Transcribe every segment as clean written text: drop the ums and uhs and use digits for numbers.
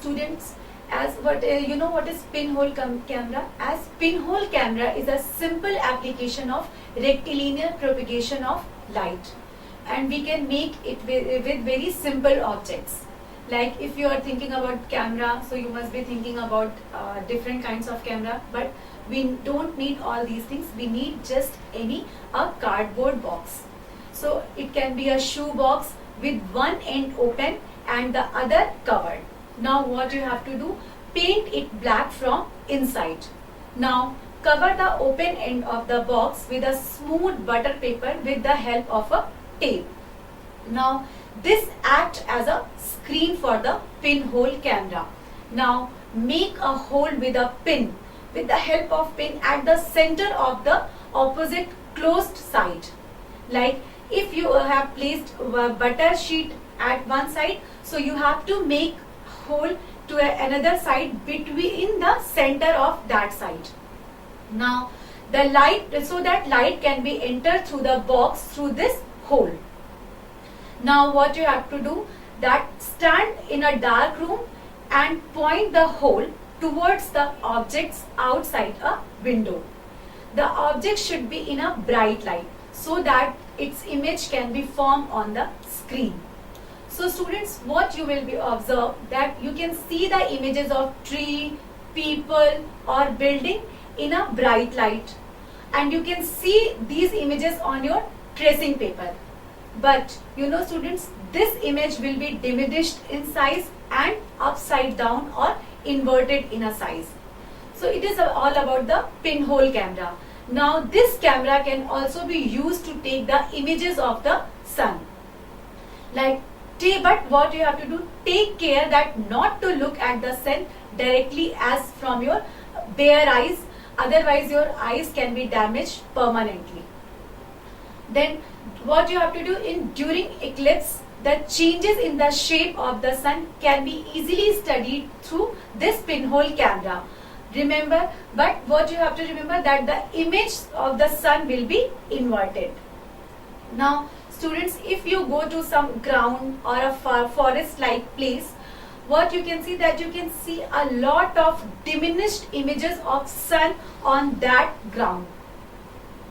students, as you know what is pinhole camera? As pinhole camera is a simple application of rectilinear propagation of light, and we can make it with very simple objects. Like if you are thinking about camera, so you must be thinking about different kinds of camera, but we don't need all these things. We need just a cardboard box. So it can be a shoe box with one end open and the other covered. Now what you have to do, paint it black from inside. Now cover the open end of the box with a smooth butter paper with the help of a tape. Now this acts as a screen for the pinhole camera. Now make a hole with a pin, with the help of pin at the center of the opposite closed side. Like if you have placed a butter sheet at one side, so you have to make hole to another side between the center of that side. Now the light, so that light can be entered through the box through this hole. Now what you have to do, that stand in a dark room and point the hole towards the objects outside a window. The object should be in a bright light so that its image can be formed on the screen. So students, what you will be observe, that you can see the images of tree, people or building in a bright light, and you can see these images on your tracing paper. But you know students, this image will be diminished in size and upside down or inverted in a size. So it is all about the pinhole camera. Now this camera can also be used to take the images of the sun. But what you have to do, take care that not to look at the sun directly as from your bare eyes, otherwise your eyes can be damaged permanently. Then what you have to do, during eclipse, the changes in the shape of the sun can be easily studied through this pinhole camera. Remember, but what you have to remember, that the image of the sun will be inverted. Now students, if you go to some ground or a forest like place, what you can see, that you can see a lot of diminished images of sun on that ground.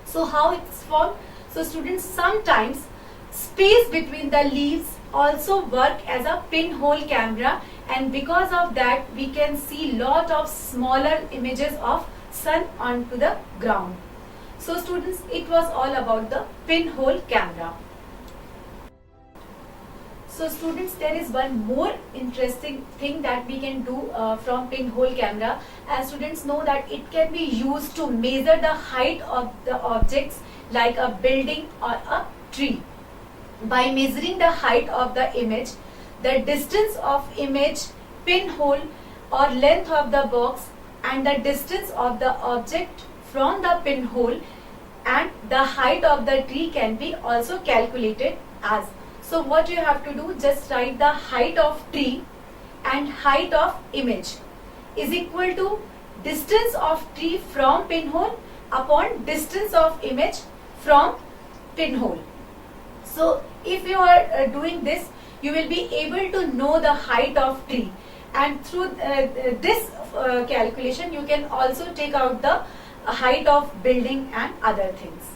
So how it's formed? So students, sometimes space between the leaves also work as a pinhole camera, and because of that we can see lot of smaller images of sun onto the ground. So students, it was all about the pinhole camera. So students, there is one more interesting thing that we can do from pinhole camera. As students know that it can be used to measure the height of the objects like a building or a tree. By measuring the height of the image, the distance of image, pinhole or length of the box, and the distance of the object from the pinhole and the height of the tree can be also calculated as. So what you have to do, just write the height of tree and height of image is equal to distance of tree from pinhole upon distance of image from pinhole. So if you are doing this, you will be able to know the height of tree, and through this calculation you can also take out the height of building and other things.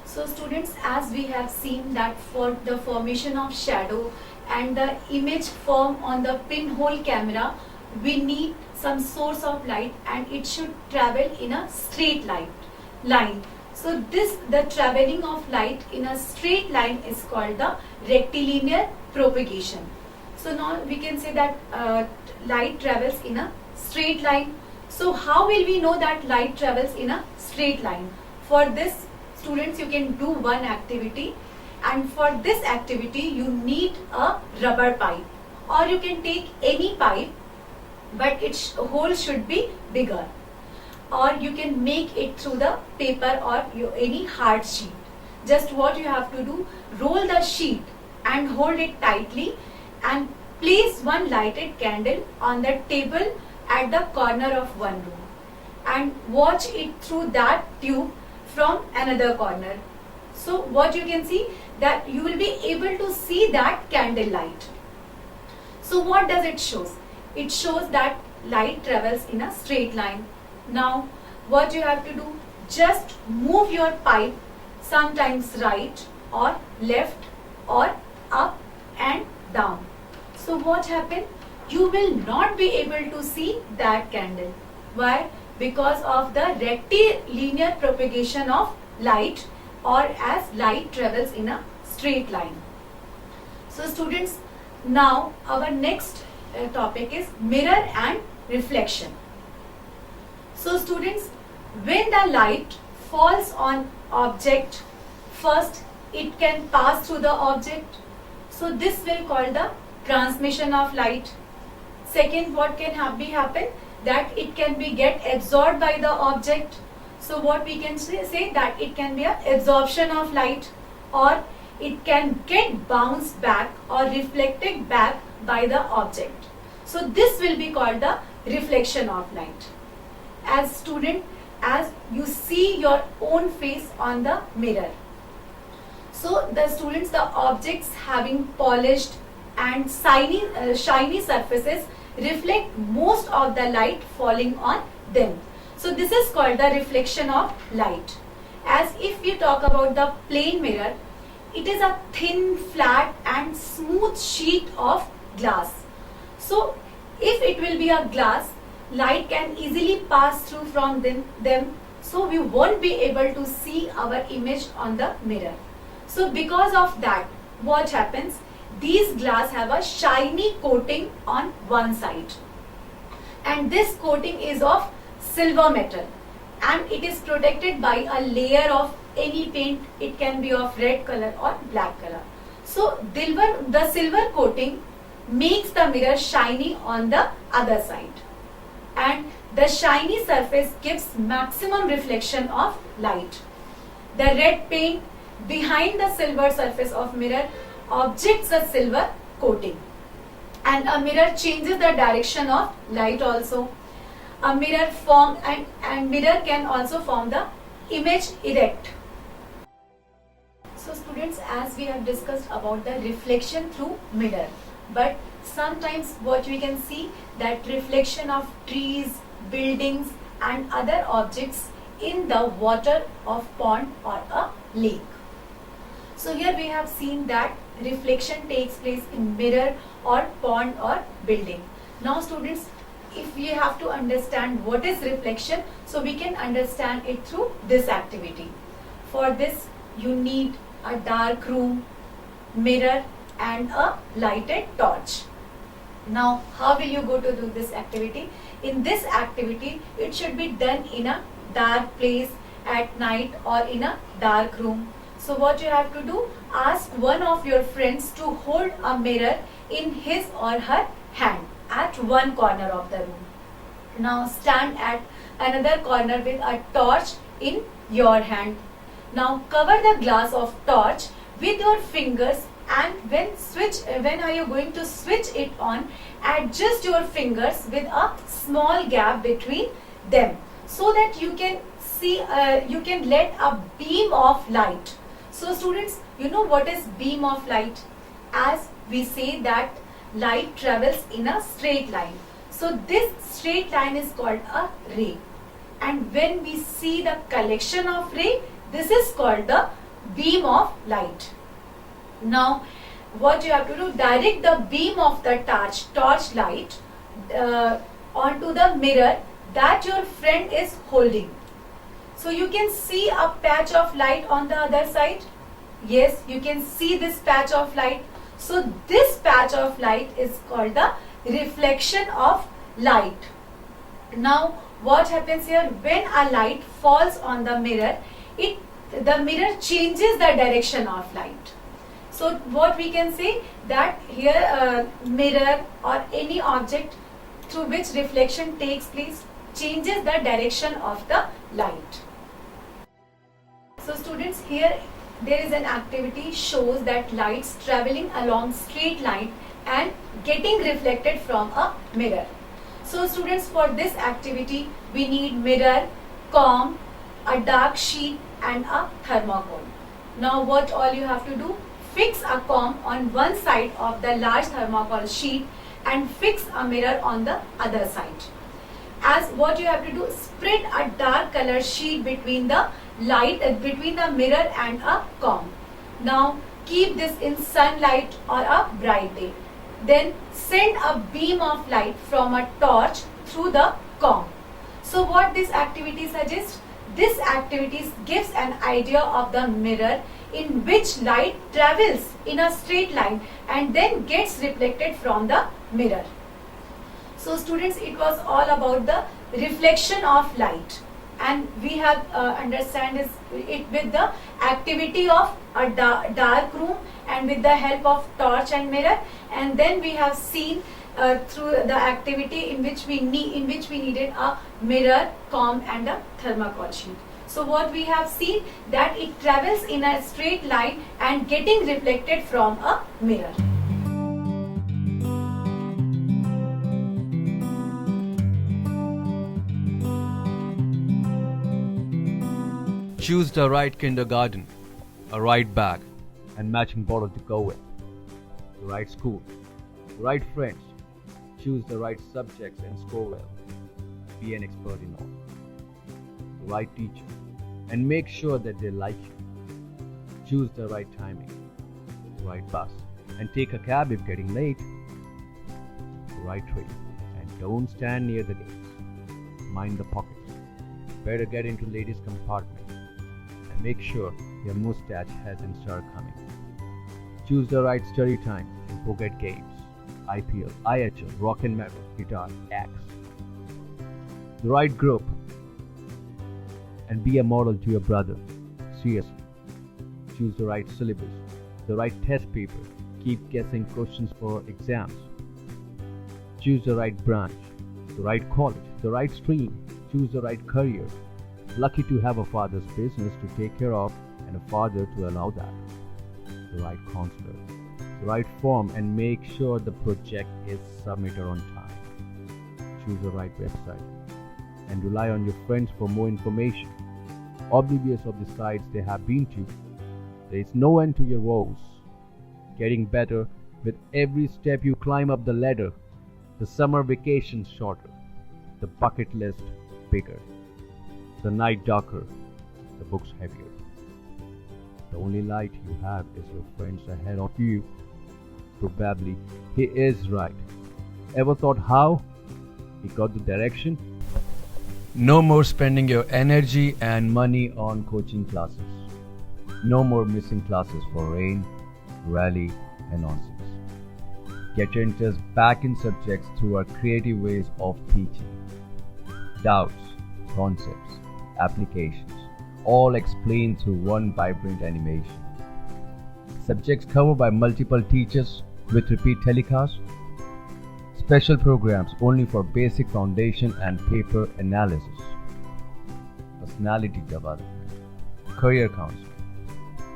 So students, as we have seen that for the formation of shadow and the image form on the pinhole camera, we need some source of light and it should travel in a straight line. So the traveling of light in a straight line is called the rectilinear propagation. So now we can say that light travels in a straight line. So how will we know that light travels in a straight line? For this, students, you can do one activity, and for this activity you need a rubber pipe, or you can take any pipe, but its hole should be bigger, or you can make it through the paper or any hard sheet. Just what you have to do, roll the sheet and hold it tightly and place one lighted candle on the table at the corner of one room and watch it through that tube from another corner. So what you can see, that you will be able to see that candle light. So what does it shows? It shows that light travels in a straight line. Now what you have to do, just move your pipe sometimes right or left or up and down. So what happened? You will not be able to see that candle. Why? Because of the rectilinear propagation of light, or as light travels in a straight line. So students, now our next topic is mirror and reflection. So students, when the light falls on object, first it can pass through the object. So this will call the transmission of light. Second, what can happen? That it can be get absorbed by the object. So what we can say that it can be a absorption of light, or it can get bounced back or reflected back by the object. So this will be called the reflection of light. As student, as you see your own face on the mirror. So the students, the objects having polished and shiny surfaces reflect most of the light falling on them. So this is called the reflection of light. As if we talk about the plane mirror, it is a thin, flat and smooth sheet of glass. So if it will be a glass, light can easily pass through from them, so we won't be able to see our image on the mirror. So because of that, what happens? These glass have a shiny coating on one side, and this coating is of silver metal, and it is protected by a layer of any paint. It can be of red color or black color. So the silver coating makes the mirror shiny on the other side, and the shiny surface gives maximum reflection of light. The red paint behind the silver surface of mirror objects the silver coating, and a mirror changes the direction of light also. A mirror form and mirror can also form the image erect. So students, as we have discussed about the reflection through mirror, but sometimes what we can see that reflection of trees, buildings and other objects in the water of pond or a lake. So here we have seen that reflection takes place in mirror or pond or building. Now students, if we have to understand what is reflection, so we can understand it through this activity. For this you need a dark room, mirror and a lighted torch. Now how will you go to do this activity? In this activity, it should be done in a dark place at night or in a dark room. So what you have to do, ask one of your friends to hold a mirror in his or her hand at one corner of the room. Now stand at another corner with a torch in your hand. Now cover the glass of torch with your fingers, and when are you going to switch it on, adjust your fingers with a small gap between them, so that you can see, you can let a beam of light. So students, you know what is beam of light? As we say that light travels in a straight line. So this straight line is called a ray. And when we see the collection of ray, this is called the beam of light. Now what you have to do, direct the beam of the torch light onto the mirror that your friend is holding. So you can see a patch of light on the other side. Yes, you can see this patch of light. So this patch of light is called the reflection of light. Now what happens here, when a light falls on the mirror, the mirror changes the direction of light. So what we can say that here mirror or any object through which reflection takes place changes the direction of the light. So students, here there is an activity shows that lights traveling along straight line and getting reflected from a mirror. So students, for this activity we need mirror, comb, a dark sheet and a thermocol. Now what all you have to do, fix a comb on one side of the large thermocol sheet and fix a mirror on the other side. As what you have to do, spread a dark color sheet between the between the mirror and a comb. Now keep this in sunlight or a bright day. Then send a beam of light from a torch through the comb. So what this activity suggests? This activity gives an idea of the mirror in which light travels in a straight line and then gets reflected from the mirror. So students, it was all about the reflection of light, and we have understand it with the activity of a dark room and with the help of torch and mirror, and then we have seen through the activity in which we needed a mirror, comb and a thermocol sheet. So what we have seen, that it travels in a straight line and getting reflected from a mirror. Choose the right kindergarten, a right bag, and matching bottle to go with. The right school, the right friends. Choose the right subjects and score well. Be an expert in all. The right teacher, and make sure that they like you. Choose the right timing, the right bus, and take a cab if getting late. The right train, and don't stand near the gates. Mind the pockets. Better get into ladies' compartment. Make sure your mustache hasn't started coming. Choose the right study time and forget games. IPL, IHL, rock and metal, guitar, axe. The right group and be a model to your brother. Seriously. Choose the right syllabus, the right test paper. Keep guessing questions for exams. Choose the right branch, the right college, the right stream. Choose the right career. Lucky to have a father's business to take care of and a father to allow that. The right counselor, the right form, and make sure the project is submitted on time. Choose the right website and rely on your friends for more information. Oblivious of the sites they have been to, there is no end to your woes. Getting better with every step you climb up the ladder. The summer vacation shorter, the bucket list bigger. The night darker, the books heavier. The only light you have is your friends ahead of you. Probably he is right. Ever thought how he got the direction? No more spending your energy and money on coaching classes. No more missing classes for rain, rally, and nonsense. Get your interest back in subjects through our creative ways of teaching. Doubts, concepts, applications, all explained through one vibrant animation. Subjects covered by multiple teachers with repeat telecasts. Special programs only for basic foundation and paper analysis. Personality development, career counseling,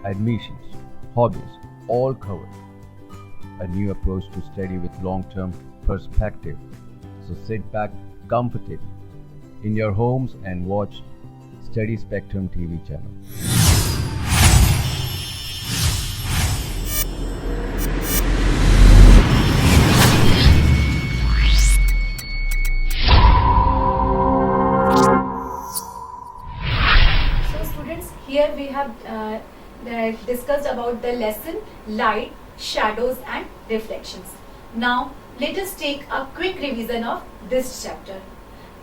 admissions, hobbies, all covered. A new approach to study with long-term perspective. So sit back comfortably in your homes and watch Study Spectrum TV channel. So students, here we have discussed about the lesson light, shadows and reflections. Now let us take a quick revision of this chapter.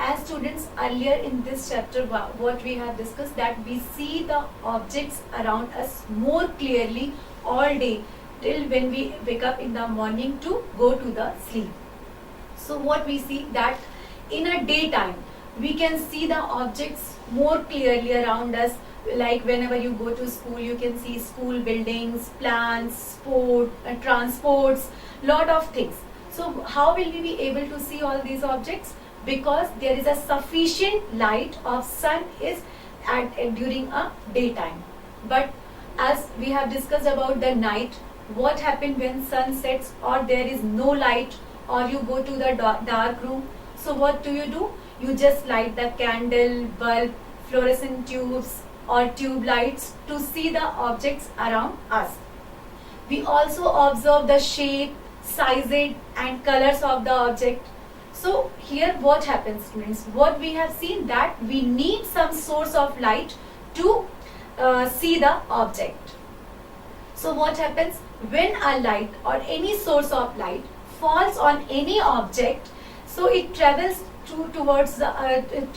As students, earlier in this chapter, what we have discussed, that we see the objects around us more clearly all day till when we wake up in the morning to go to the sleep. So what we see, that in a daytime we can see the objects more clearly around us. Like whenever you go to school, you can see school buildings, plants, sport, transports, lot of things. So how will we be able to see all these objects? Because there is a sufficient light of sun is during a daytime. But as we have discussed about the night, what happens when sun sets or there is no light, or you go to the dark room? So what do? You just light the candle, bulb, fluorescent tubes or tube lights to see the objects around us. We also observe the shape, sizes and colors of the object. So here what happens, students? What we have seen, that we need some source of light to see the object. So what happens when a light or any source of light falls on any object? So it travels towards the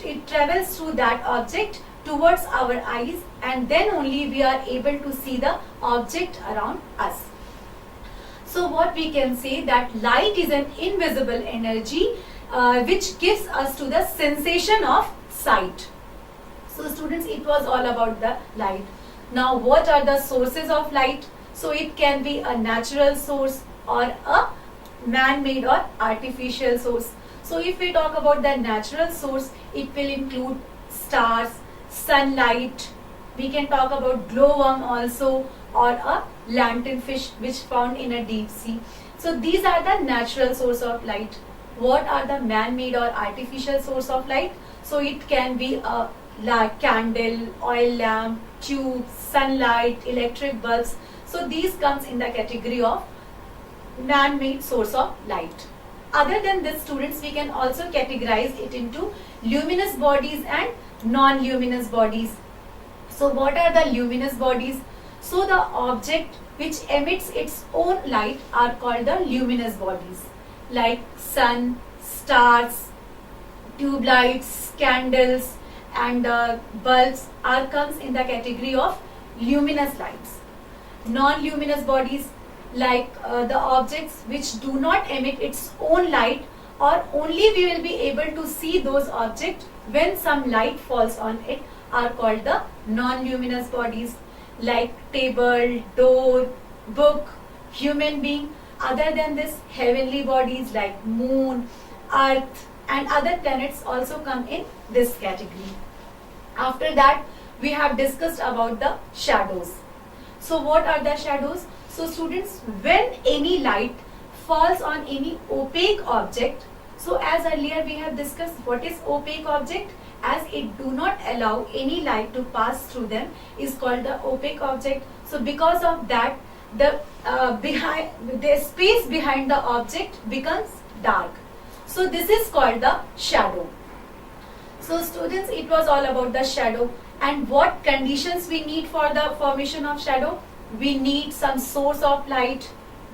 it travels through that object towards our eyes, and then only we are able to see the object around us. So what we can say, that light is an invisible energy which gives us to the sensation of sight. So students, it was all about the light. Now what are the sources of light? So it can be a natural source or a man-made or artificial source. So if we talk about the natural source, it will include stars, sunlight. We can talk about glowworm also, or a lanternfish which found in a deep sea. So these are the natural source of light. What are the man-made or artificial source of light? So it can be a candle, oil lamp, tube, sunlight, electric bulbs. So these comes in the category of man-made source of light. Other than this, students, we can also categorize it into luminous bodies and non-luminous bodies. So what are the luminous bodies? So the object which emits its own light are called the luminous bodies, like sun, stars, tube lights, candles, and bulbs are comes in the category of luminous lights. Non-luminous bodies, like the objects which do not emit its own light, or only we will be able to see those objects when some light falls on it, are called the non-luminous bodies, like table, door, book, human being. Other than this, heavenly bodies like moon, earth, and other planets also come in this category. After that, we have discussed about the shadows. So what are the shadows? So students, when any light falls on any opaque object, so as earlier we have discussed, what is opaque object? As it do not allow any light to pass through them, is called the opaque object. So because of that, the space behind the object becomes dark. So this is called the shadow. So students, it was all about the shadow. And what conditions we need for the formation of shadow? We need some source of light,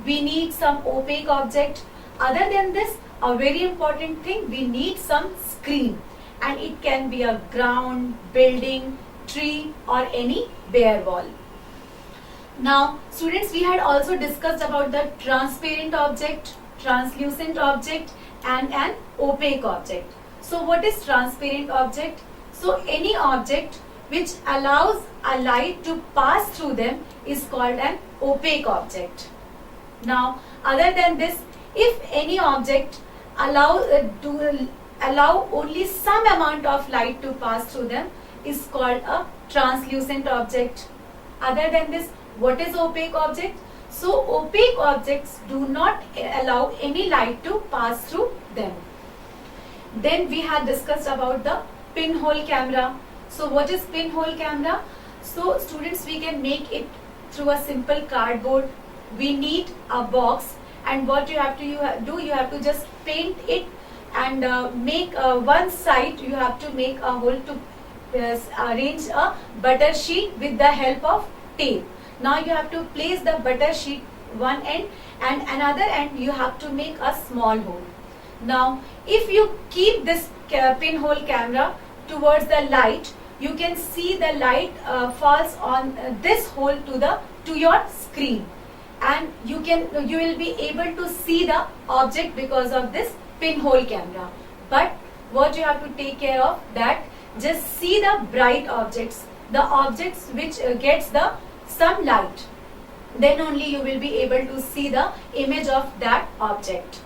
we need some opaque object. Other than this, a very important thing, we need some screen, and it can be a ground, building, tree, or any bare wall. Now students, we had also discussed about the transparent object, translucent object, and an opaque object. So what is transparent object? So any object which allows a light to pass through them is called an opaque object. Now other than this, if any object allow only some amount of light to pass through them, is called a translucent object. Other than this, what is opaque object? So opaque objects do not allow any light to pass through them. Then we had discussed about the pinhole camera. So what is pinhole camera? So students, we can make it through a simple cardboard. We need a box, and what you have to do, you have to just paint it and make one side, you have to make a hole to arrange a butter sheet with the help of tape. Now you have to place the butter sheet one end, and another end you have to make a small hole. Now if you keep this pinhole camera towards the light, you can see the light falls on this hole to your screen, and you will be able to see the object because of this pinhole camera. But what you have to take care of, that just see the bright objects, the objects which gets the some light, then only you will be able to see the image of that object.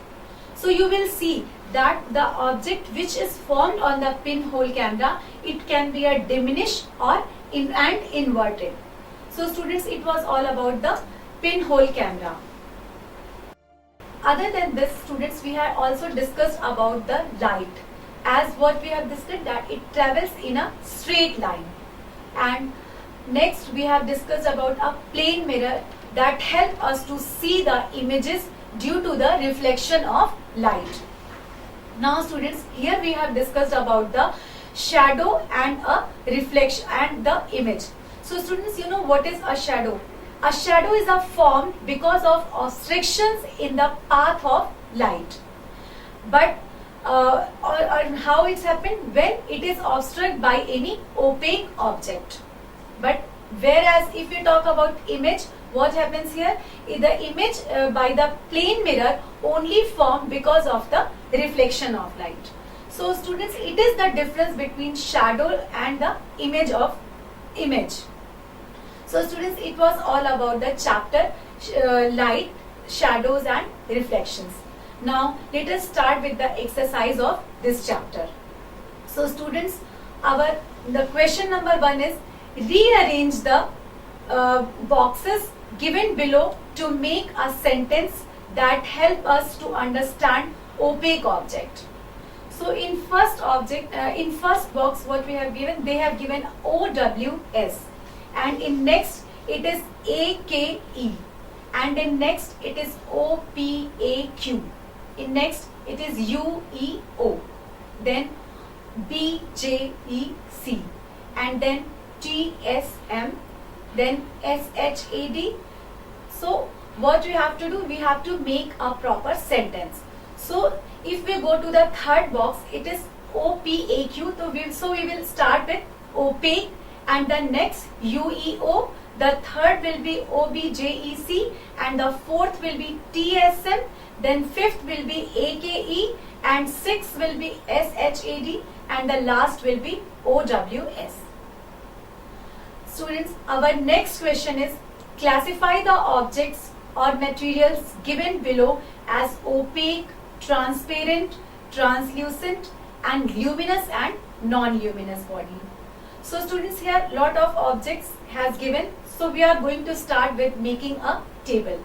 So you will see that the object which is formed on the pinhole camera, it can be a diminished or inverted. So students, it was all about the pinhole camera. Other than this, students, we have also discussed about the light. As what we have discussed, that it travels in a straight line. And next we have discussed about a plane mirror that help us to see the images due to the reflection of light. Now students, here we have discussed about the shadow and a reflection and the image. So students, you know what is a shadow? A shadow is a form because of obstructions in the path of light. But or how it's happened? When it is obstructed by any opaque object. But whereas if you talk about image, what happens here? The image by the plane mirror only formed because of the reflection of light. So students, it is the difference between shadow and the image of image. So students, it was all about the chapter light, shadows and reflections. Now let us start with the exercise of this chapter. So students, the question number 1 is rearrange the boxes given below to make a sentence that help us to understand opaque object. So in first box what we have given, they have given OWS, and in next it is AKE, and in next it is OPAQ, in next it is UEO, then BJEC, and then TSM, then SHAD. So what we have to do, we have to make a proper sentence. So if we go to the third box, it is OPAQ. So we will start with opaque, and the next UEO, the third will be OBJEC, and the fourth will be TSM, then fifth will be AKE, and sixth will be SHAD, and the last will be OWS. Students, our next question is classify the objects or materials given below as opaque, transparent, translucent, and luminous and non-luminous body. So students, here lot of objects has given. So we are going to start with making a table.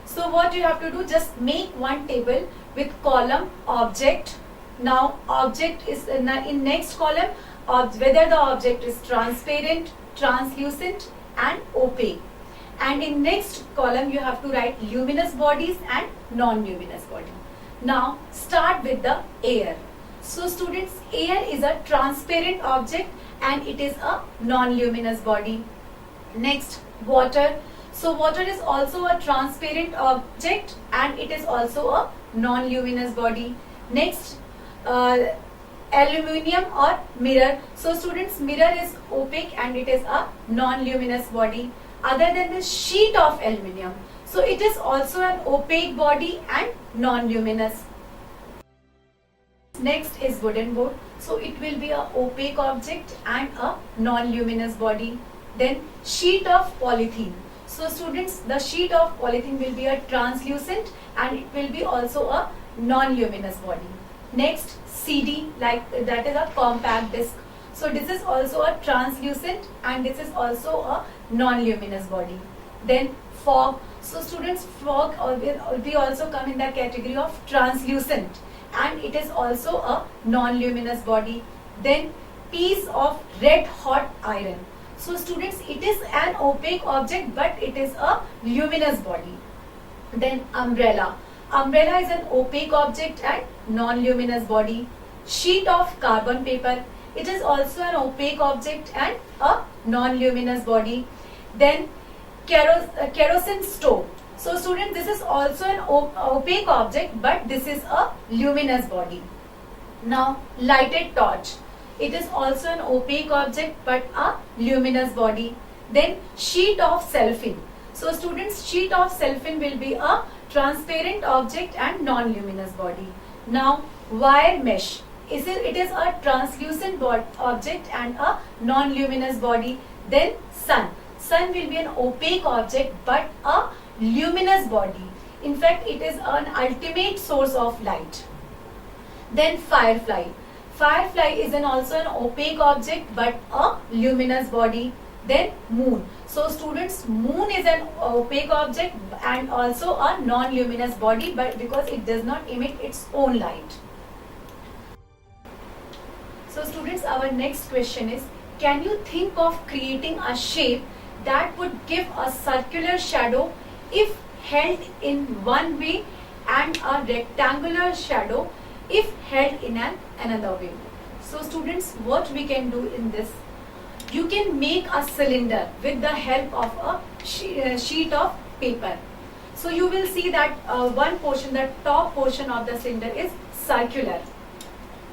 So what you have to do, just make one table with column object. Now object is in next column, whether the object is transparent, translucent and opaque. And in next column you have to write luminous bodies and non-luminous body. Now start with the air. So students, air is a transparent object and it is a non-luminous body. Next, water. So water is also a transparent object and it is also a non-luminous body. Next, aluminium or mirror. So students, mirror is opaque and it is a non-luminous body. Other than this, sheet of aluminium. So it is also an opaque body and non-luminous. Next is wooden board. So it will be a opaque object and a non-luminous body. Then sheet of polythene. So students, the sheet of polythene will be a translucent and it will be also a non-luminous body. Next, CD, like that is a compact disc. So this is also a translucent and this is also a non-luminous body. Then fog. So students, fog will also come in the category of translucent and it is also a non-luminous body. Then piece of red hot iron. So students, it is an opaque object but it is a luminous body. Then umbrella. Umbrella is an opaque object and non-luminous body. Sheet of carbon paper. It is also an opaque object and a non-luminous body. Then kerosene stove. So students, this is also an opaque object but this is a luminous body. Now lighted torch. It is also an opaque object but a luminous body. Then sheet of cellophane. So students, sheet of cellophane will be a transparent object and non-luminous body. Now wire mesh. It is a translucent object and a non-luminous body. Then sun. Sun will be an opaque object but a luminous body. In fact, it is an ultimate source of light. Then firefly. Firefly is also an opaque object but a luminous body. Then moon. So students, moon is an opaque object and also a non-luminous body but because it does not emit its own light. So students, our next question is, can you think of creating a shape that would give a circular shadow if held in one way and a rectangular shadow if held in another way. So students, what we can do in this? You can make a cylinder with the help of a sheet of paper. So you will see that one portion, the top portion of the cylinder is circular.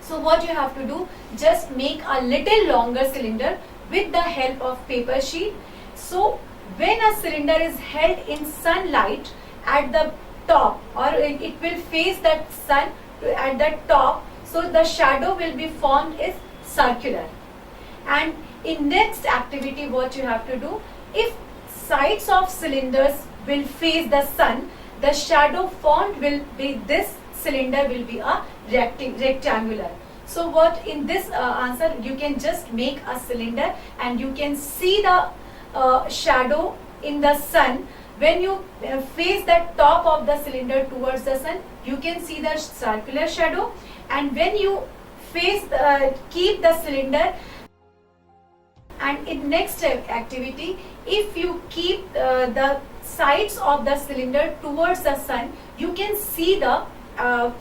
So what you have to do, just make a little longer cylinder with the help of paper sheet. So when a cylinder is held in sunlight at the top, or it will face that sun at the top, so the shadow will be formed is circular. And in next activity, what you have to do, if sides of cylinders will face the sun, the shadow formed will be, this cylinder will be a rectangular. So what in this answer, you can just make a cylinder and you can see the shadow in the sun. When you face the top of the cylinder towards the sun, you can see the circular shadow, and when you face keep the cylinder, and in next activity, if you keep the sides of the cylinder towards the sun, you can see the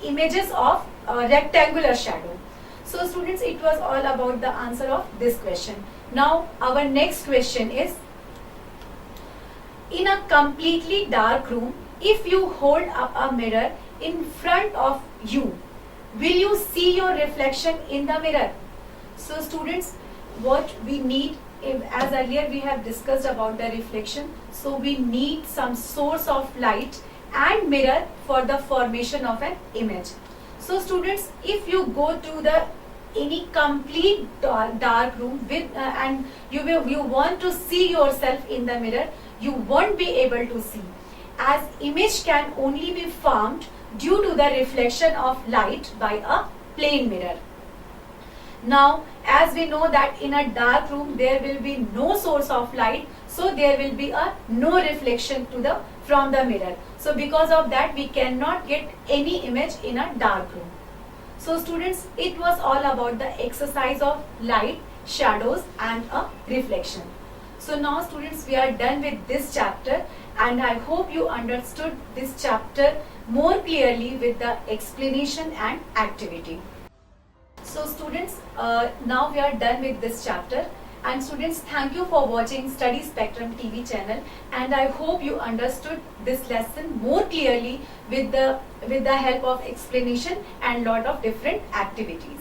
images of rectangular shadow. So students, it was all about the answer of this question. Now our next question is, in a completely dark room, if you hold up a mirror in front of you, will you see your reflection in the mirror? So students, what we need, as earlier we have discussed about the reflection, so we need some source of light and mirror for the formation of an image. So students, if you go to the any complete dark room with and you want to see yourself in the mirror, you won't be able to see, as image can only be formed due to the reflection of light by a plane mirror. Now, as we know that in a dark room there will be no source of light, so there will be no reflection from the mirror. So because of that, we cannot get any image in a dark room. So students, it was all about the exercise of light, shadows and a reflection. So now students, we are done with this chapter, and I hope you understood this chapter more clearly with the explanation and activity. So students, now we are done with this chapter, and students, thank you for watching Study Spectrum TV channel, and I hope you understood this lesson more clearly with the help of explanation and lot of different activities.